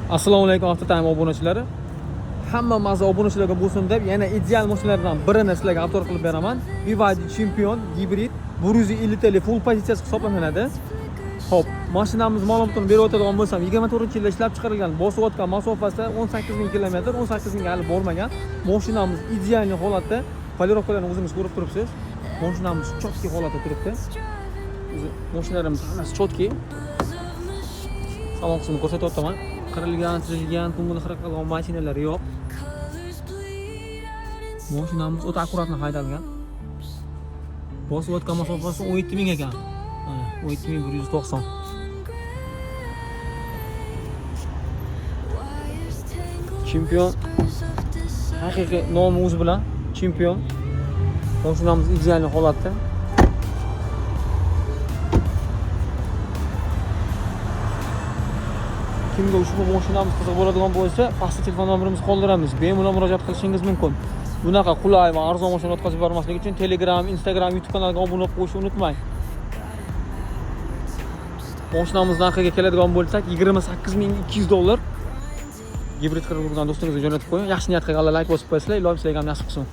Assalomu alaykum Avtotime obunachilari. Hamma mazza obunachilarga bo'lsin deb yana ideal mashinalardan birini sizlarga obzor qilib beraman. BYD Champion hibrid 150 tli full pozitsiyasi hisoblanadi. Xo'p, mashinamiz ma'lumotini berib o'tadigan bo'lsam, 24-yilda ishlab chiqarilgan, bosib o'tgan masofasi 18000 km, 18000 ga hali bormagan. Mashinamiz ideal holatda, polirovkalarni o'zingiz ko'rib turibsiz. Mashinamiz chotki holatda turibdi. Mashinalarimiz hammasi chotki. Salon qismini ko'rsatib o'taman. Qirilgan, chizilgan, ko'ngil xira qilgan mashinalar yo'q. Mashinamiz o'ta akkuratni haydalgan. Bosib o'tgan masofasi 17000 ekan. Mana 17190. Champion. Haqiqiy nomi o'zi bilan Champion. Mashinamiz ideal holatda. Kimga ushbu mashinamiz qiziq bo'ladigan bo'lsa, pastda telefon nomerimizni qoldiramiz. Bemalol murojaat qilishingiz mumkin. Bunaqa qulay va arzon mashina o'tkazib bermaslik uchun Telegram, Instagram, YouTube kanaliga obuna bo'lib qo'yishni unutmang. Mashinamiz narxiga keladigan bo'lsak, $28200 gibrid qilib turgan do'stingizga jo'natib qo'ying. Yaxshi niyat qilganlar like bosib qo'ysizlar, ilohim sizlarga ham nasib qilsin.